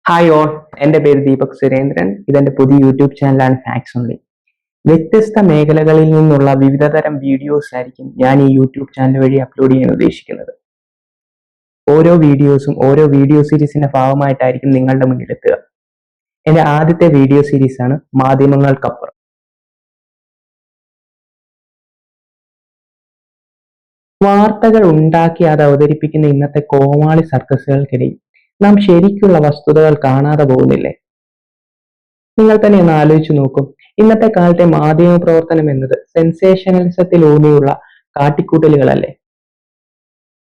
Hi all, എൻ്റെ പേര് ദീപക് സുരേന്ദ്രൻ. ഇതെൻ്റെ പുതിയ യൂട്യൂബ് ചാനലാണ് ഫാക്സ് ഓൺലി. വ്യത്യസ്ത മേഖലകളിൽ നിന്നുള്ള വിവിധതരം വീഡിയോസ് ആയിരിക്കും ഞാൻ ഈ യൂട്യൂബ് ചാനൽ വഴി അപ്ലോഡ് ചെയ്യാൻ ഉദ്ദേശിക്കുന്നത്. ഓരോ വീഡിയോസും ഓരോ വീഡിയോ സീരീസിന്റെ ഭാഗമായിട്ടായിരിക്കും നിങ്ങളുടെ മുന്നിലെത്തുക. എൻ്റെ ആദ്യത്തെ വീഡിയോ സീരീസാണ് മാധ്യമങ്ങൾക്കപ്പുറം. വാർത്തകൾ ഉണ്ടാക്കി അത് അവതരിപ്പിക്കുന്ന ഇന്നത്തെ കോമാളി സർക്കസുകൾക്കിടയിൽ നാം ശരിക്കുള്ള വസ്തുതകൾ കാണാതെ പോകുന്നില്ലേ? നിങ്ങൾ തന്നെ ഒന്ന് ആലോചിച്ചു നോക്കും. ഇന്നത്തെ കാലത്തെ മാധ്യമ പ്രവർത്തനം എന്നത് സെൻസേഷനലിസത്തിലൂന്നിയുള്ള കാട്ടിക്കൂട്ടലുകളല്ലേ?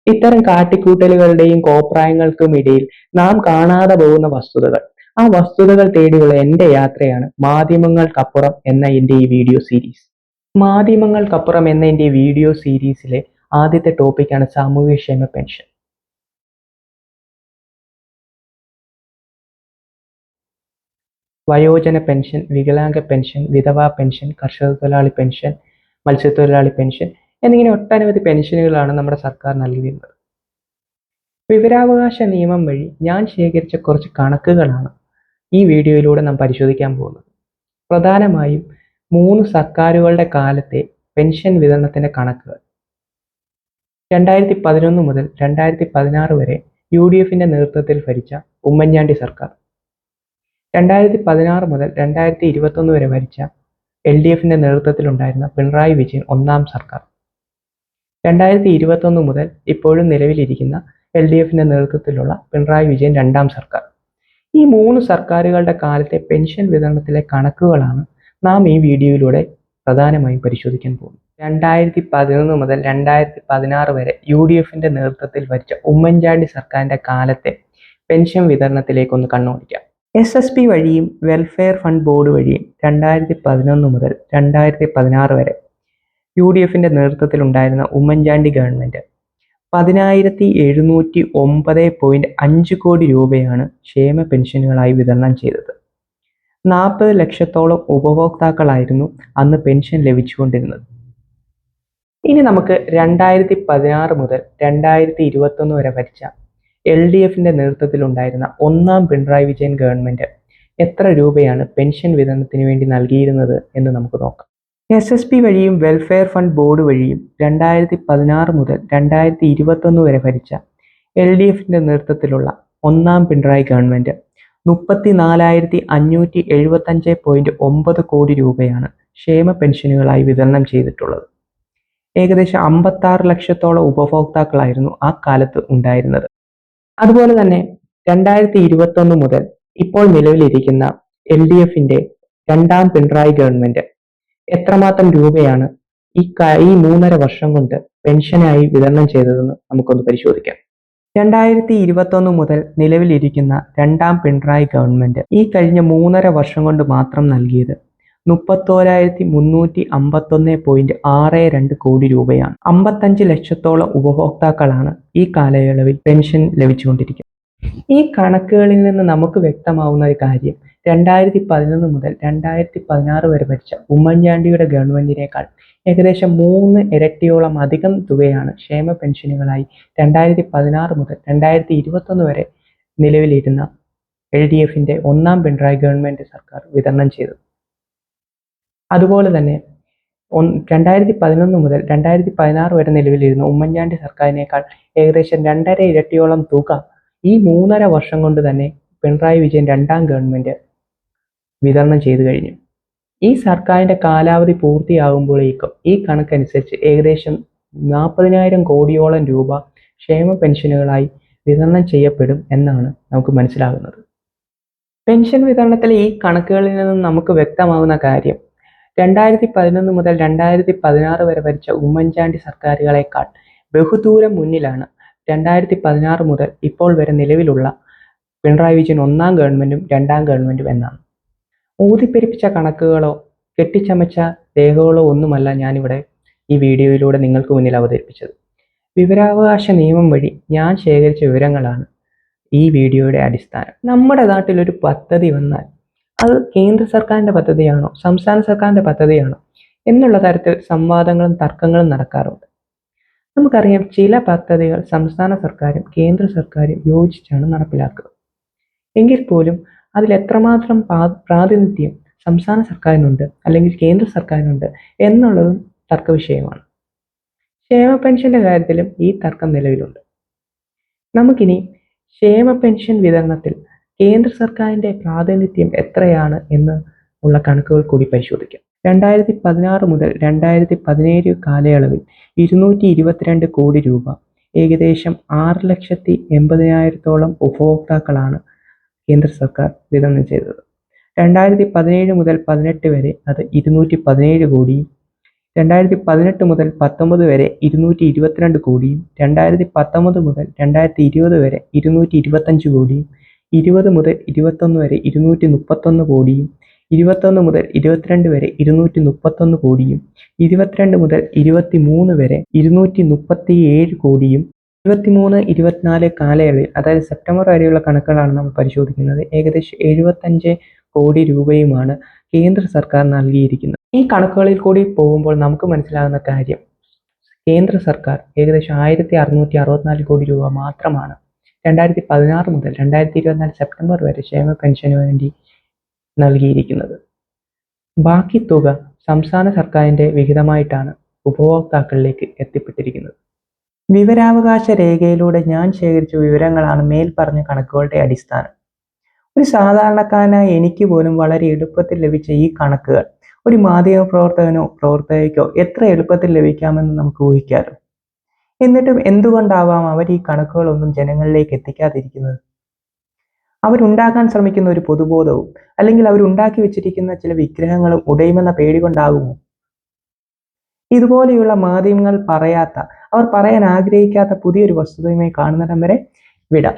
ഇത്തരം കാട്ടിക്കൂട്ടലുകളുടെയും കോപ്രായങ്ങൾക്കും ഇടയിൽ നാം കാണാതെ പോകുന്ന വസ്തുതകൾ, ആ വസ്തുതകൾ തേടിയുള്ള എൻ്റെ യാത്രയാണ് മാധ്യമങ്ങൾക്കപ്പുറം എന്ന എൻ്റെ ഈ വീഡിയോ സീരീസ്. മാധ്യമങ്ങൾക്കപ്പുറം എന്ന എൻ്റെ വീഡിയോ സീരീസിലെ ആദ്യത്തെ ടോപ്പിക്കാണ് സാമൂഹ്യക്ഷേമ പെൻഷൻ. വയോജന പെൻഷൻ, വികലാംഗ പെൻഷൻ, വിധവാ പെൻഷൻ, കർഷക തൊഴിലാളി പെൻഷൻ, മത്സ്യത്തൊഴിലാളി പെൻഷൻ എന്നിങ്ങനെ ഒട്ടനവധി പെൻഷനുകളാണ് നമ്മുടെ സർക്കാർ നൽകി വരുന്നത്. വിവരാവകാശ നിയമം വഴി ഞാൻ ശേഖരിച്ച കുറച്ച് കണക്കുകളാണ് ഈ വീഡിയോയിലൂടെ നാം പരിശോധിക്കാൻ പോകുന്നത്. പ്രധാനമായും 3 സർക്കാരുകളുടെ കാലത്തെ പെൻഷൻ വിതരണത്തിന്റെ കണക്കുകൾ. 2011 മുതൽ 2016 വരെ UDFന്റെ നേതൃത്വത്തിൽ ഭരിച്ച ഉമ്മൻചാണ്ടി സർക്കാർ, 2016 മുതൽ 2021 വരെ ഭരിച്ച LDFന്റെ നേതൃത്വത്തിലുണ്ടായിരുന്ന പിണറായി വിജയൻ ഒന്നാം സർക്കാർ, 2021 മുതൽ ഇപ്പോഴും നിലവിലിരിക്കുന്ന LDFന്റെ നേതൃത്വത്തിലുള്ള പിണറായി വിജയൻ രണ്ടാം സർക്കാർ. ഈ 3 സർക്കാരുകളുടെ കാലത്തെ പെൻഷൻ വിതരണത്തിലെ കണക്കുകളാണ് നാം ഈ വീഡിയോയിലൂടെ പ്രധാനമായും പരിശോധിക്കാൻ പോകുന്നത്. 2011 മുതൽ 2016 വരെ UDFന്റെ നേതൃത്വത്തിൽ ഭരിച്ച ഉമ്മൻചാണ്ടി സർക്കാരിന്റെ കാലത്തെ പെൻഷൻ വിതരണത്തിലേക്കൊന്ന് കണ്ണോടിക്കാം. SSB വഴിയും വെൽഫെയർ ഫണ്ട് ബോർഡ് വഴിയും 2011 മുതൽ 2016 വരെ UDFന്റെ നേതൃത്വത്തിലുണ്ടായിരുന്ന ഉമ്മൻചാണ്ടി ഗവൺമെന്റ് 10,709.5 കോടി രൂപയാണ് ക്ഷേമ പെൻഷനുകളായി വിതരണം ചെയ്തത്. 40 ലക്ഷത്തോളം ഉപഭോക്താക്കളായിരുന്നു അന്ന് പെൻഷൻ ലഭിച്ചുകൊണ്ടിരുന്നത്. ഇനി നമുക്ക് 2016 മുതൽ 2021 വരെ ഭരിച്ച LDFന്റെ നേതൃത്വത്തിലുണ്ടായിരുന്ന ഒന്നാം പിണറായി വിജയൻ ഗവൺമെന്റ് എത്ര രൂപയാണ് പെൻഷൻ വിതരണത്തിന് വേണ്ടി നൽകിയിരുന്നത് എന്ന് നമുക്ക് നോക്കാം. SSB വഴിയും വെൽഫെയർ ഫണ്ട് ബോർഡ് വഴിയും 2016 മുതൽ 2021 വരെ ഭരിച്ച LDFന്റെ നേതൃത്വത്തിലുള്ള ഒന്നാം പിണറായി ഗവൺമെന്റ് 34,575.9 കോടി രൂപയാണ് ക്ഷേമ പെൻഷനുകളായി വിതരണം ചെയ്തിട്ടുള്ളത്. ഏകദേശം 56 ലക്ഷത്തോളം ഉപഭോക്താക്കളായിരുന്നു ആ കാലത്ത് ഉണ്ടായിരുന്നത്. അതുപോലെ തന്നെ 2021 മുതൽ ഇപ്പോൾ നിലവിലിരിക്കുന്ന LDFന്റെ രണ്ടാം പിണറായി ഗവൺമെന്റ് എത്രമാത്രം രൂപയാണ് ഈ 3.5 വർഷം കൊണ്ട് പെൻഷനായി വിതരണം ചെയ്തതെന്ന് നമുക്കൊന്ന് പരിശോധിക്കാം. 2021 മുതൽ നിലവിലിരിക്കുന്ന രണ്ടാം പിണറായി ഗവൺമെന്റ് ഈ കഴിഞ്ഞ 3.5 വർഷം കൊണ്ട് മാത്രം നൽകിയത് 31,351.62 കോടി രൂപയാണ്. 55 ലക്ഷത്തോളം ഉപഭോക്താക്കളാണ് ഈ കാലയളവിൽ പെൻഷൻ ലഭിച്ചുകൊണ്ടിരിക്കുന്നത്. ഈ കണക്കുകളിൽ നിന്ന് നമുക്ക് വ്യക്തമാവുന്ന ഒരു കാര്യം, 2011 മുതൽ 2016 വരെ ഭരിച്ച ഉമ്മൻചാണ്ടിയുടെ ഗവൺമെന്റിനേക്കാൾ ഏകദേശം 3 ഇരട്ടിയോളം അധികം തുകയാണ് ക്ഷേമ പെൻഷനുകളായി 2016 മുതൽ 2021 വരെ നിലവിലിരുന്ന LDFന്റെ ഒന്നാം പിണറായി ഗവൺമെന്റ് സർക്കാർ വിതരണം ചെയ്തത്. അതുപോലെ തന്നെ 2011 മുതൽ 2016 വരെ നിലവിലിരുന്ന ഉമ്മൻചാണ്ടി സർക്കാരിനേക്കാൾ ഏകദേശം 2.5 ഇരട്ടിയോളം തുക ഈ 3.5 വർഷം കൊണ്ട് തന്നെ പിണറായി വിജയൻ രണ്ടാം ഗവൺമെന്റ് വിതരണം ചെയ്തു കഴിഞ്ഞു. ഈ സർക്കാരിന്റെ കാലാവധി പൂർത്തിയാകുമ്പോഴേക്കും ഈ കണക്കനുസരിച്ച് ഏകദേശം 40,000 കോടിയോളം രൂപ ക്ഷേമ പെൻഷനുകളായി വിതരണം ചെയ്യപ്പെടും എന്നാണ് നമുക്ക് മനസ്സിലാകുന്നത്. പെൻഷൻ വിതരണത്തിലെ ഈ കണക്കുകളിൽ നിന്നും നമുക്ക് വ്യക്തമാകുന്ന കാര്യം, 2011 മുതൽ 2016 വരെ ഭരിച്ച ഉമ്മൻചാണ്ടി സർക്കാരുകളെക്കാൾ ബഹുദൂരം മുന്നിലാണ് 2016 മുതൽ ഇപ്പോൾ വരെ നിലവിലുള്ള പിണറായി വിജയൻ ഒന്നാം ഗവൺമെന്റും രണ്ടാം ഗവൺമെന്റും എന്നാണ്. ഊതിപ്പെരിപ്പിച്ച കണക്കുകളോ കെട്ടിച്ചമച്ച രേഖകളോ ഒന്നുമല്ല ഞാനിവിടെ ഈ വീഡിയോയിലൂടെ നിങ്ങൾക്ക് മുന്നിൽ അവതരിപ്പിച്ചത്. വിവരാവകാശ നിയമം വഴി ഞാൻ ശേഖരിച്ച വിവരങ്ങളാണ് ഈ വീഡിയോയുടെ അടിസ്ഥാനം. നമ്മുടെ നാട്ടിൽ ഒരു പദ്ധതി വന്നാൽ അത് കേന്ദ്ര സർക്കാരിന്റെ പദ്ധതിയാണോ സംസ്ഥാന സർക്കാരിന്റെ പദ്ധതിയാണോ എന്നുള്ള തരത്തിൽ സംവാദങ്ങളും തർക്കങ്ങളും നടക്കാറുണ്ട്. നമുക്കറിയാം, ചില പദ്ധതികൾ സംസ്ഥാന സർക്കാരും കേന്ദ്ര സർക്കാരും യോജിച്ചാണ് നടപ്പിലാക്കുക. എങ്കിൽ പോലും അതിൽ എത്രമാത്രം പ്രാതിനിധ്യം സംസ്ഥാന സർക്കാരിനുണ്ട് അല്ലെങ്കിൽ കേന്ദ്ര സർക്കാരിനുണ്ട് എന്നുള്ളതും തർക്ക വിഷയമാണ്. ക്ഷേമ പെൻഷന്റെ കാര്യത്തിലും ഈ തർക്കം നിലവിലുണ്ട്. നമുക്കിനി ക്ഷേമ പെൻഷൻ വിതരണത്തിൽ കേന്ദ്ര സർക്കാരിന്റെ പ്രാതിനിധ്യം എത്രയാണ് എന്ന് ഉള്ള കണക്കുകൾ കൂടി പരിശോധിക്കാം. 2016 മുതൽ 2017 കാലയളവിൽ 222 കോടി രൂപ, ഏകദേശം 6,80,000 ഉപഭോക്താക്കളാണ് കേന്ദ്ര സർക്കാർ വിതരണം ചെയ്തത്. 2017 മുതൽ 18 വരെ അത് 217 കോടിയും, 2018 മുതൽ 19 വരെ 222 കോടിയും, 2019 മുതൽ 2020 വരെ 225 കോടിയും, 20 മുതൽ 21 വരെ 231 കോടിയും, 21 മുതൽ 22 വരെ 231 കോടിയും, 22 മുതൽ 23 വരെ 237 കോടിയും, 23-24 കാലയളവിൽ, അതായത് സെപ്റ്റംബർ വരെയുള്ള കണക്കുകളാണ് നമ്മൾ പരിശോധിക്കുന്നത്, ഏകദേശം 75 കോടി രൂപയുമാണ് കേന്ദ്ര സർക്കാർ നൽകിയിരിക്കുന്നത്. ഈ കണക്കുകളിൽ കൂടി പോകുമ്പോൾ നമുക്ക് മനസ്സിലാകുന്ന കാര്യം, കേന്ദ്ര സർക്കാർ ഏകദേശം 1,664 കോടി രൂപ മാത്രമാണ് 2016 മുതൽ 2024 സെപ്റ്റംബർ വരെ ക്ഷേമ പെൻഷന് വേണ്ടി നൽകിയിരിക്കുന്നത്. ബാക്കി തുക സംസ്ഥാന സർക്കാരിന്റെ വിഹിതമായിട്ടാണ് ഉപഭോക്താക്കളിലേക്ക് എത്തിപ്പെട്ടിരിക്കുന്നത്. വിവരാവകാശ രേഖയിലൂടെ ഞാൻ ശേഖരിച്ച വിവരങ്ങളാണ് മേൽപ്പറഞ്ഞ കണക്കുകളുടെ അടിസ്ഥാനം. ഒരു സാധാരണക്കാരനായ എനിക്ക് പോലും വളരെ എളുപ്പത്തിൽ ലഭിച്ച ഈ കണക്കുകൾ ഒരു മാധ്യമ പ്രവർത്തകയ്ക്കോ എത്ര എളുപ്പത്തിൽ ലഭിക്കാമെന്ന് നമുക്ക് ഊഹിക്കാമല്ലോ. എന്നിട്ടും എന്തുകൊണ്ടാവാം അവർ ഈ കണക്കുകളൊന്നും ജനങ്ങളിലേക്ക് എത്തിക്കാതിരിക്കുന്നത്? അവരുണ്ടാക്കാൻ ശ്രമിക്കുന്ന ഒരു പൊതുബോധവും അല്ലെങ്കിൽ അവരുണ്ടാക്കി വെച്ചിരിക്കുന്ന ചില വിഗ്രഹങ്ങളും ഉടയുമെന്ന പേടി കൊണ്ടാകുമോ? ഇതുപോലെയുള്ള മാധ്യമങ്ങൾ പറയാത്ത, അവർ പറയാൻ ആഗ്രഹിക്കാത്ത പുതിയൊരു വസ്തുതയുമായി കാണുന്നിടം വരെ വിടാം.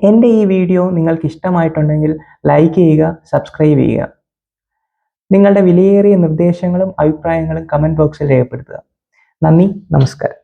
എൻ്റെ ഈ വീഡിയോ നിങ്ങൾക്ക് ഇഷ്ടമായിട്ടുണ്ടെങ്കിൽ ലൈക്ക് ചെയ്യുക, സബ്സ്ക്രൈബ് ചെയ്യുക. നിങ്ങളുടെ വിലയേറിയ നിർദ്ദേശങ്ങളും അഭിപ്രായങ്ങളും കമൻറ്റ് ബോക്സിൽ രേഖപ്പെടുത്തുക. നന്ദി, നമസ്കാരം.